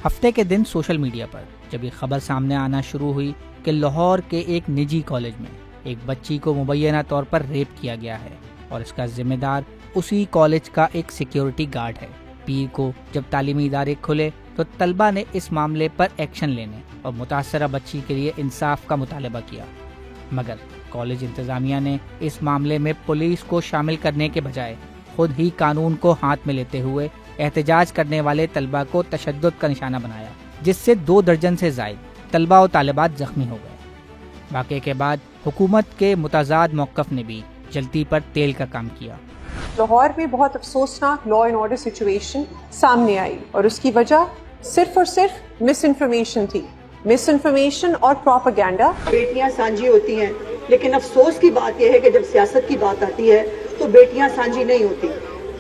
ہفتے کے دن social media پر جب یہ خبر سامنے آنا شروع ہوئی کہ لاہور کے ایک نجی کالج میں ایک بچی کو مبینہ طور پر ریپ کیا گیا ہے اور اس کا ذمہ دار اسی کالج کا ایک سیکیورٹی گارڈ ہے، پیر کو جب تعلیمی ادارے کھلے تو طلبہ نے اس معاملے پر ایکشن لینے اور متاثرہ بچی کے لیے انصاف کا مطالبہ کیا، مگر کالج انتظامیہ نے اس معاملے میں پولیس کو شامل کرنے کے بجائے خود ہی قانون کو ہاتھ میں لیتے ہوئے احتجاج کرنے والے طلبہ کو تشدد کا نشانہ بنایا، جس سے 2 درجن سے زائد طلبہ و طالبات زخمی ہو گئے۔ واقعے کے بعد حکومت کے متضاد موقف نے بھی جلتی پر تیل کا کام کیا۔ لاہور میں بہت افسوسناک لا اینڈ آرڈر سچویشن سامنے آئی اور اس کی وجہ صرف اور صرف مس انفارمیشن تھی، مس انفارمیشن اور پروپیگنڈا۔ بیٹیاں سانجھی ہوتی ہیں، لیکن افسوس کی بات یہ ہے کہ جب سیاست کی بات آتی ہے تو بیٹیاں سانجھی نہیں ہوتی۔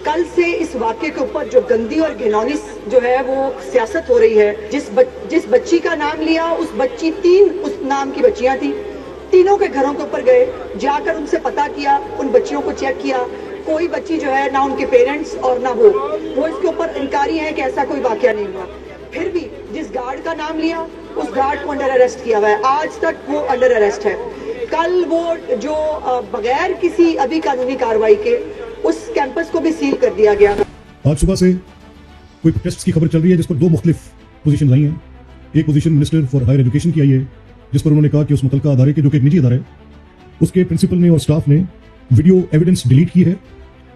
کل سے اس واقعے کے اوپر جو گندی اور گھنونی جو ہے وہ سیاست ہو رہی ہے، جس بچی کا نام لیا اس بچی 3 اس نام کی بچیاں تھیں، تینوں کے گھروں کے اوپر گئے، جا کر ان سے پتہ کیا، ان بچیوں کو چیک کیا، کوئی بچی جو ہے نہ ان کے پیرنٹس اور نہ وہ اس کے اوپر انکاری ہے کہ ایسا کوئی واقعہ نہیں ہوا۔ پھر بھی جس گارڈ کا نام لیا اس گارڈ کو انڈر اریسٹ کیا ہوا ہے، آج تک وہ انڈر اریسٹ ہے۔ کل وہ جو بغیر کسی ابھی قانونی کارروائی کے اس کیمپس کو بھی سیل کر دیا گیا۔ آج صبح سے کوئی پروٹیسٹ کی خبر چل رہی ہے جس پر 2 مختلف پوزیشن آئی ہیں۔ ایک position minister for higher education کی آئی ہے جس پر انہوں نے کہا کہ اس متعلقہ ادارے کے جو کہ ایک نجی ادارہ ہے اس کے پرنسپل نے اور سٹاف نے ویڈیو ایویڈنس ڈیلیٹ کی ہے۔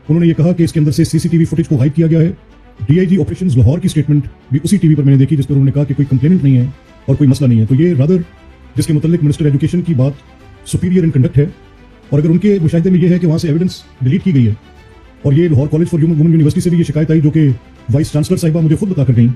انہوں نے یہ کہا کہ اس کے اندر سے CCTV فوٹیج کو غائب کیا گیا ہے۔ DIG آپریشنز لاہور کی سٹیٹمنٹ بھی اسی ٹی وی پر میں نے دیکھی جس پر انہوں نے کہا کہ کوئی کمپلینٹ نہیں ہے اور کوئی مسئلہ نہیں ہے۔ تو یہ رادر جس کے متعلق منسٹر ایجوکیشن کی بات سپیریئر ان کنڈکٹ ہے، اور اگر ان کے مشاہدے میں یہ ہے کہ وہاں سے ایویڈنس ڈیلیٹ کی گئی ہے، اور یہ Lahore College for Women University سے بھی یہ شکایت آئی جو کہ وائس چانسلر صاحبہ مجھے خود بتا کر گئیں،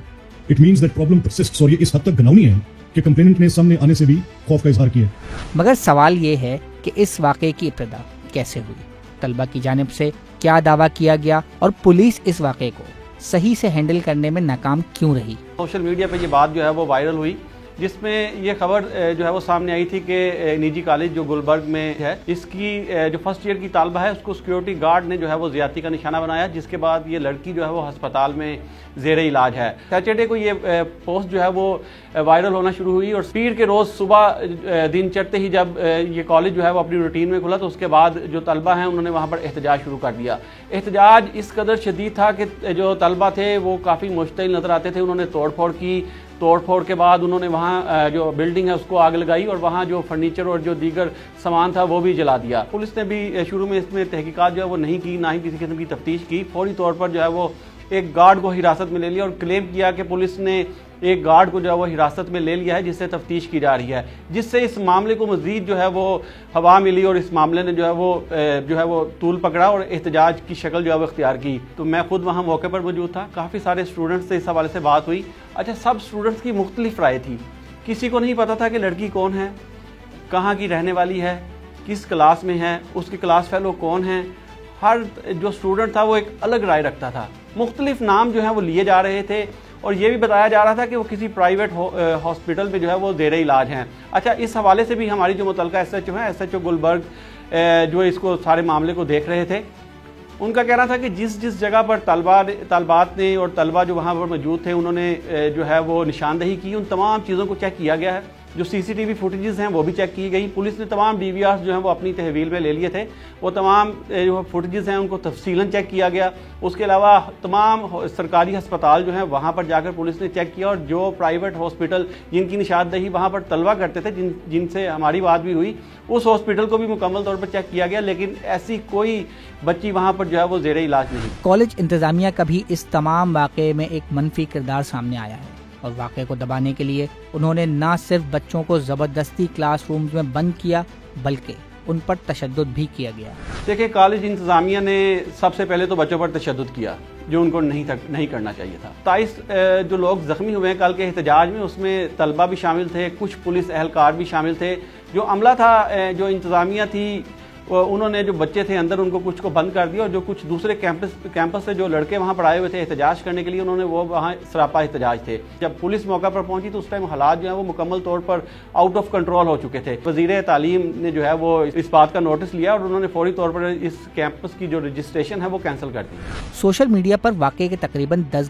اٹ مینس دیٹ پرابلم پرسسٹس، اور یہ اس حد تک گھناؤنی ہے کہ کمپلیننٹ نے سامنے آنے سے بھی خوف کا اظہار کیا ہے۔ مگر سوال یہ ہے کہ اس واقعے کی ابتدا کیسے ہوئی، طلبہ کی جانب سے کیا دعویٰ کیا گیا اور پولیس اس واقعے کو صحیح سے ہینڈل کرنے میں ناکام کیوں رہی؟ سوشل میڈیا پہ یہ بات جو ہے وہ وائرل ہوئی، جس میں یہ خبر جو ہے وہ سامنے آئی تھی کہ نجی کالج جو گلبرگ میں ہے، اس کی جو فرسٹ ایئر کی طالبہ ہے اس کو سیکیورٹی گارڈ نے جو ہے وہ زیادتی کا نشانہ بنایا، جس کے بعد یہ لڑکی جو ہے وہ ہسپتال میں زیر علاج ہے۔ سیٹرڈے کو یہ پوسٹ جو ہے وہ وائرل ہونا شروع ہوئی، اور پیر کے روز صبح دن چڑھتے ہی جب یہ کالج جو ہے وہ اپنی روٹین میں کھلا تو اس کے بعد جو طلبہ ہیں انہوں نے وہاں پر احتجاج شروع کر دیا۔ احتجاج اس قدر شدید تھا کہ جو طلبہ تھے وہ کافی مشتعل نظر آتے تھے، انہوں نے توڑ پھوڑ کی، توڑ پھوڑ کے بعد انہوں نے وہاں جو بلڈنگ ہے اس کو آگ لگائی اور وہاں جو فرنیچر اور جو دیگر سامان تھا وہ بھی جلا دیا۔ پولیس نے بھی شروع میں اس میں تحقیقات جو ہے وہ نہیں کی، نہ ہی کسی قسم کی تفتیش کی، فوری طور پر جو ہے وہ ایک گارڈ کو حراست میں لے لیا اور کلیم کیا کہ پولیس نے ایک گارڈ کو جو ہے وہ حراست میں لے لیا ہے، جس سے تفتیش کی جا رہی ہے، جس سے اس معاملے کو مزید جو ہے وہ ہوا ملی اور اس معاملے نے جو ہے وہ طول پکڑا اور احتجاج کی شکل جو ہے وہ اختیار کی۔ تو میں خود وہاں موقع پر موجود تھا، کافی سارے اسٹوڈنٹس سے اس حوالے سے بات ہوئی۔ اچھا، سب اسٹوڈنٹس کی مختلف رائے تھی، کسی کو نہیں پتا تھا کہ لڑکی کون ہے، کہاں کی رہنے والی ہے، کس کلاس میں ہے، اس کے کلاس فیلو کون ہیں۔ ہر جو اسٹوڈنٹ تھا وہ ایک الگ رائے رکھتا تھا، مختلف نام جو ہیں وہ لیے جا رہے تھے اور یہ بھی بتایا جا رہا تھا کہ وہ کسی پرائیویٹ ہاسپٹل میں جو ہے وہ زیر علاج ہیں۔ اچھا، اس حوالے سے بھی ہماری جو متعلقہ SHO ہیں، SHO گلبرگ جو اس کو سارے معاملے کو دیکھ رہے تھے، ان کا کہنا تھا کہ جس جگہ پر طالبات نے اور طلبہ جو وہاں پر موجود تھے انہوں نے جو ہے وہ نشاندہی کی، ان تمام چیزوں کو چیک کیا گیا ہے۔ جو CCTV فوٹیجز ہیں وہ بھی چیک کی گئی، پولیس نے تمام DVRs جو ہیں وہ اپنی تحویل میں لے لیے تھے، وہ تمام جو فوٹیجز ہیں ان کو تفصیلاً چیک کیا گیا۔ اس کے علاوہ تمام سرکاری ہسپتال جو ہیں وہاں پر جا کر پولیس نے چیک کیا، اور جو پرائیویٹ ہاسپٹل جن کی نشاندہی وہاں پر طلبہ کرتے تھے، جن سے ہماری بات بھی ہوئی، اس ہاسپٹل کو بھی مکمل طور پر چیک کیا گیا، لیکن ایسی کوئی بچی وہاں پر جو ہے وہ زیر علاج نہیں۔ کالج انتظامیہ کا بھی اس تمام واقعے میں ایک منفی کردار سامنے آیا ہے، اور واقعے کو دبانے کے لیے انہوں نے نہ صرف بچوں کو زبردستی کلاس رومز میں بند کیا بلکہ ان پر تشدد بھی کیا گیا۔ دیکھیں، کالج انتظامیہ نے سب سے پہلے تو بچوں پر تشدد کیا جو ان کو نہیں کرنا چاہیے تھا۔ 27 جو لوگ زخمی ہوئے ہیں کل کے احتجاج میں، اس میں طلبہ بھی شامل تھے، کچھ پولیس اہلکار بھی شامل تھے۔ جو عملہ تھا، جو انتظامیہ تھی، انہوں نے جو بچے تھے اندر ان کو کچھ کو بند کر دیا، اور جو کچھ دوسرے کیمپس سے جو لڑکے وہاں پر آئے ہوئے تھے احتجاج کرنے کے لیے، انہوں نے وہ وہاں سراپا احتجاج تھے۔ جب پولیس موقع پر پہنچی تو اس ٹائم حالات جو ہیں وہ مکمل طور پر آؤٹ آف کنٹرول ہو چکے تھے۔ وزیر تعلیم نے جو ہے وہ اس بات کا نوٹس لیا اور انہوں نے فوری طور پر اس کیمپس کی جو رجسٹریشن ہے وہ کینسل کر دی۔ سوشل میڈیا پر واقعے کے تقریباً 10